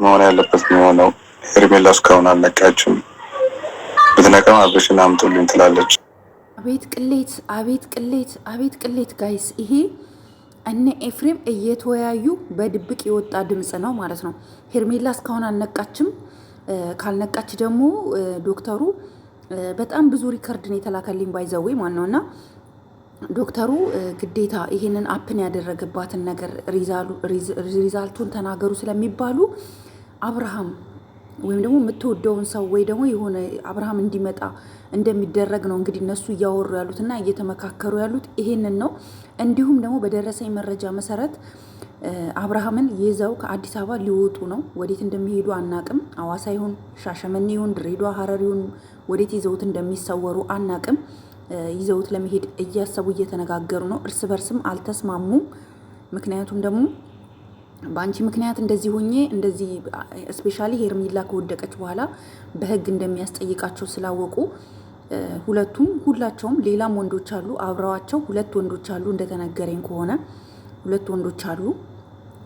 መሆን ያለበት የሚሆነው። ሄርሜላ እስካሁን አልነቃችም። ብትነቃም አብርሽን አምጡልኝ ትላለች። አቤት ቅሌት! አቤት ቅሌት! አቤት ቅሌት! ጋይስ ይሄ እነ ኤፍሬም እየተወያዩ በድብቅ የወጣ ድምፅ ነው ማለት ነው። ሄርሜላ እስካሁን አልነቃችም። ካልነቃች ደግሞ ዶክተሩ በጣም ብዙ ሪከርድን የተላከልኝ ባይዘዌ ማን ነው እና ዶክተሩ ግዴታ ይሄንን አፕን ያደረገባትን ነገር ሪዛልቱን ተናገሩ ስለሚባሉ አብርሃም ወይም ደግሞ የምትወደውን ሰው ወይ ደግሞ የሆነ አብርሃም እንዲመጣ እንደሚደረግ ነው እንግዲህ እነሱ እያወሩ ያሉት እና እየተመካከሩ ያሉት ይሄንን ነው። እንዲሁም ደግሞ በደረሰኝ መረጃ መሰረት አብርሃምን ይዘው ከአዲስ አበባ ሊወጡ ነው። ወዴት እንደሚሄዱ አናቅም። አዋሳ ይሁን ሻሸመኔ ይሁን ድሬዳዋ ሀረር ይሁን ወዴት ይዘውት እንደሚሰወሩ አናቅም። ይዘውት ለመሄድ እያሰቡ እየተነጋገሩ ነው። እርስ በርስም አልተስማሙም። ምክንያቱም ደግሞ በአንቺ ምክንያት እንደዚህ ሆኜ እንደዚህ እስፔሻሊ ሄርሜላ ከወደቀች በኋላ በህግ እንደሚያስጠይቃቸው ስላወቁ ሁላቸውም ሌላም ወንዶች አሉ አብረዋቸው፣ ሁለት ወንዶች አሉ እንደተነገረኝ ከሆነ ሁለት ወንዶች አሉ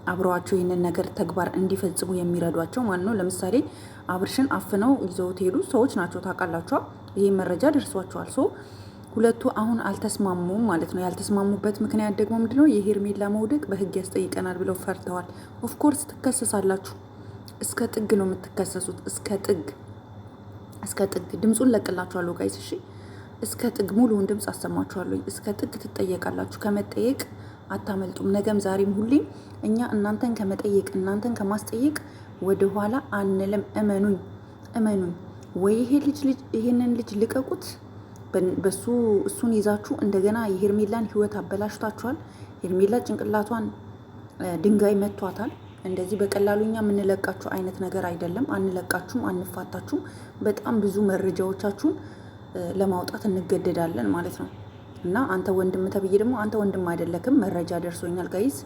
አብረዋቸው ይህንን ነገር ተግባር እንዲፈጽሙ የሚረዷቸው ማለት ነው። ለምሳሌ አብርሽን አፍነው ይዘውት ሄዱ ሰዎች ናቸው። ታውቃላችኋ፣ ይህ መረጃ ደርሷቸዋል። ሁለቱ አሁን አልተስማሙም ማለት ነው። ያልተስማሙበት ምክንያት ደግሞ ምንድነው? የሄርሜላ መውደቅ በህግ ያስጠይቀናል ብለው ፈርተዋል። ኦፍኮርስ ትከሰሳላችሁ። እስከ ጥግ ነው የምትከሰሱት። እስከ ጥግ ድምፁን ለቅላችኋለሁ ጋይስ። እሺ፣ እስከ ጥግ ሙሉውን ድምፅ አሰማችኋለሁ። እስከ ጥግ ትጠየቃላችሁ። ከመጠየቅ አታመልጡም። ነገም ዛሬም ሁሌም እኛ እናንተን ከመጠየቅ እናንተን ከማስጠየቅ ወደኋላ አንልም። እመኑኝ። ወይ ይሄንን ልጅ ልቀቁት። እሱን ይዛችሁ እንደገና የሄርሜላን ህይወት አበላሽታችኋል። ሄርሜላ ጭንቅላቷን ድንጋይ መቷታል። እንደዚህ በቀላሉ እኛ የምንለቃችሁ አይነት ነገር አይደለም። አንለቃችሁም፣ አንፋታችሁም። በጣም ብዙ መረጃዎቻችሁን ለማውጣት እንገደዳለን ማለት ነው። እና አንተ ወንድም ተብዬ ደግሞ አንተ ወንድም አይደለክም። መረጃ ደርሶኛል ጋይዝ።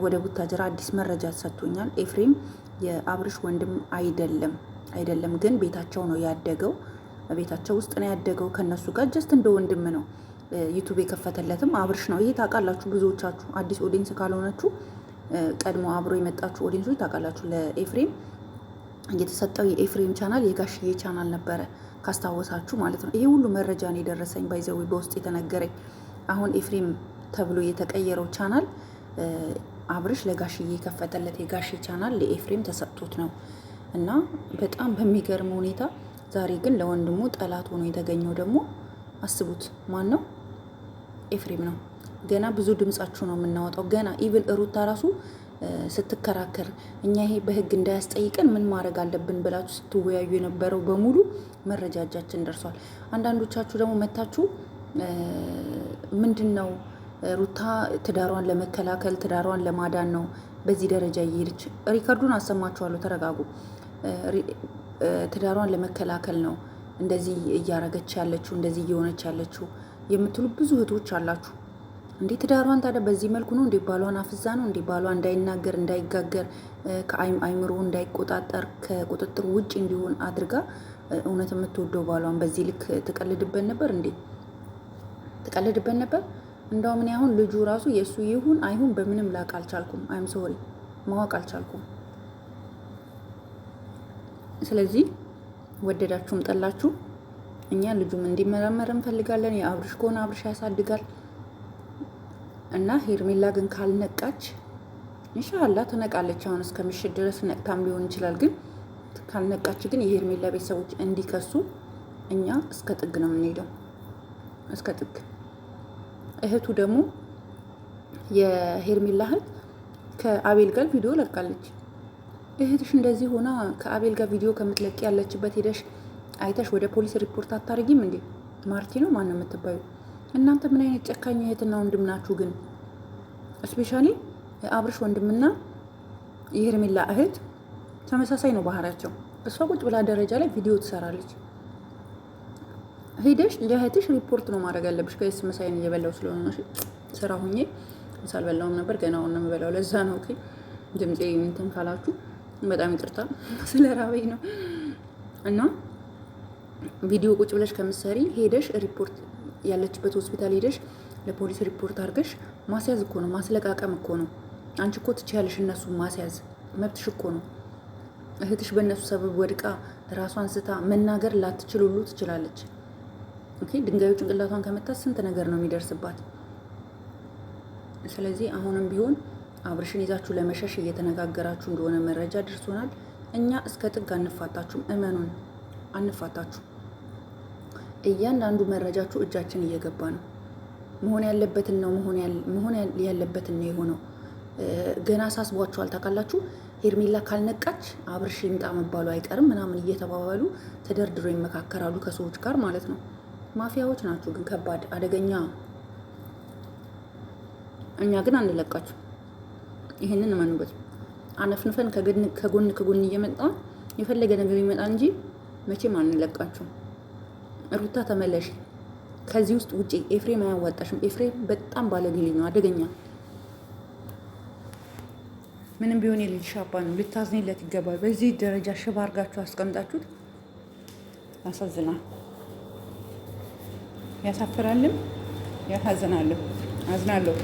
ወደ ቡታጀራ አዲስ መረጃ ተሰጥቶኛል። ኤፍሬም የአብርሽ ወንድም አይደለም፣ ግን ቤታቸው ነው ያደገው። ቤታቸው ውስጥ ነው ያደገው። ከነሱ ጋር ጀስት እንደ ወንድም ነው። ዩቱብ የከፈተለትም አብርሽ ነው። ይሄ ታውቃላችሁ ብዙዎቻችሁ። አዲስ ኦዲንስ ካልሆነችሁ ቀድሞ አብሮ የመጣችሁ ኦዲንሶች ታውቃላችሁ። ለኤፍሬም እየተሰጠው የኤፍሬም ቻናል የጋሽዬ ቻናል ነበረ ካስታወሳችሁ ማለት ነው። ይሄ ሁሉ መረጃ ነው የደረሰኝ ባይዘዊ በውስጥ የተነገረኝ። አሁን ኤፍሬም ተብሎ የተቀየረው ቻናል አብርሽ ለጋሽዬ የከፈተለት የጋሽ ቻናል ለኤፍሬም ተሰጥቶት ነው እና በጣም በሚገርም ሁኔታ ዛሬ ግን ለወንድሙ ጠላት ሆኖ የተገኘው ደግሞ አስቡት፣ ማን ነው? ኤፍሬም ነው። ገና ብዙ ድምጻችሁ ነው የምናወጣው። ገና ኢቭን ሩታ ራሱ ስትከራከር እኛ ይሄ በህግ እንዳያስጠይቀን ምን ማድረግ አለብን ብላችሁ ስትወያዩ የነበረው በሙሉ መረጃ እጃችን ደርሷል። አንዳንዶቻችሁ ደግሞ መታችሁ ምንድን ነው ሩታ ትዳሯን ለመከላከል ትዳሯን ለማዳን ነው በዚህ ደረጃ እየሄደች። ሪከርዱን አሰማችኋለሁ፣ ተረጋጉ። ትዳሯን ለመከላከል ነው እንደዚህ እያረገች ያለችው እንደዚህ እየሆነች ያለችው የምትሉ ብዙ እህቶች አላችሁ። እንዴ ትዳሯን ታዲያ በዚህ መልኩ ነው እንዴ? ባሏን አፍዛ ነው እንዴ? ባሏ እንዳይናገር እንዳይጋገር ከአይምሮ እንዳይቆጣጠር ከቁጥጥር ውጭ እንዲሆን አድርጋ እውነት የምትወደው ባሏን በዚህ ልክ ትቀልድበት ነበር እንዴ? ትቀልድበት ነበር። እንደውም እኔ አሁን ልጁ ራሱ የእሱ ይሁን አይሁን በምንም ላቅ አልቻልኩም። አይም ሶሪ ማወቅ አልቻልኩም። ስለዚህ ወደዳችሁም ጠላችሁ እኛ ልጁም እንዲመረመር እንፈልጋለን። የአብርሽ ከሆነ አብርሽ ያሳድጋል እና ሄርሜላ ግን ካልነቃች ኢንሻአላህ ትነቃለች። አሁን እስከ ምሽት ድረስ ነቅታም ሊሆን ይችላል። ግን ካልነቃች ግን የሄርሜላ ቤተሰቦች እንዲከሱ እኛ እስከ ጥግ ነው የምንሄደው፣ እስከ ጥግ። እህቱ ደግሞ የሄርሜላ እህት ከአቤል ጋር ቪዲዮ ለቃለች። እህትሽ እንደዚህ ሆና ከአቤል ጋር ቪዲዮ ከምትለቂ ያለችበት ሄደሽ አይተሽ ወደ ፖሊስ ሪፖርት አታርጊም እንዴ? ማርቲ ነው ማን ነው የምትባዩ? እናንተ ምን አይነት ጨካኝ እህትና ወንድም ናችሁ ግን? እስፔሻሊ አብርሽ ወንድምና የሄርሜላ እህት ተመሳሳይ ነው ባህሪያቸው። እሷ ቁጭ ብላ ደረጃ ላይ ቪዲዮ ትሰራለች። ሄደሽ ለእህትሽ ሪፖርት ነው ማድረግ ያለብሽ። ከስ መሳይን እየበላው ስለሆነ ነው ስራ ሁኜ ሳልበላውም ነበር ገና አሁን ነው የምበላው። ለዛ ነው ኦኬ ድምጼ እንትን ካላችሁ በጣም ይቅርታ፣ ስለ ራበኝ ነው። እና ቪዲዮ ቁጭ ብለሽ ከምትሰሪ ሄደሽ ሪፖርት ያለችበት ሆስፒታል ሄደሽ ለፖሊስ ሪፖርት አድርገሽ ማስያዝ እኮ ነው፣ ማስለቃቀም እኮ ነው። አንቺ እኮ ትችያለሽ፣ እነሱ ማስያዝ መብትሽ እኮ ነው። እህትሽ በእነሱ ሰበብ ወድቃ ራሷን ስታ መናገር ላትችል ሁሉ ትችላለች። ኦኬ ድንጋዩ ጭንቅላቷን ከመታት ስንት ነገር ነው የሚደርስባት። ስለዚህ አሁንም ቢሆን አብርሽን ይዛችሁ ለመሸሽ እየተነጋገራችሁ እንደሆነ መረጃ ደርሶናል። እኛ እስከ ጥግ አንፋታችሁም፣ እመኑን፣ አንፋታችሁም። እያንዳንዱ መረጃችሁ እጃችን እየገባ ነው። መሆን ያለበትን ነው መሆን ያለበትን ነው የሆነው። ገና አሳስቧችኋል ታውቃላችሁ። ሄርሜላ ካልነቃች አብርሽ ይምጣ መባሉ አይቀርም ምናምን እየተባባሉ ተደርድሮ ይመካከራሉ ከሰዎች ጋር ማለት ነው። ማፊያዎች ናችሁ ግን ከባድ አደገኛ። እኛ ግን አንለቃችሁ። ይህንን እመኑበት። አነፍንፈን ከጎን እየመጣ የፈለገ ነገር ይመጣ እንጂ መቼም አንለቃችሁ። ሩታ ተመለሽ፣ ከዚህ ውስጥ ውጪ። ኤፍሬም አያዋጣሽም። ኤፍሬም በጣም ባለጌ ልጅ ነው፣ አደገኛ። ምንም ቢሆን የልጅ ሻባ ነው፣ ልታዝኒለት ይገባል። በዚህ ደረጃ ሽባ አድርጋችሁ አስቀምጣችሁት ያሳዝናል። ያሳፍራልም ያሳዝናልም። አዝናለሁ።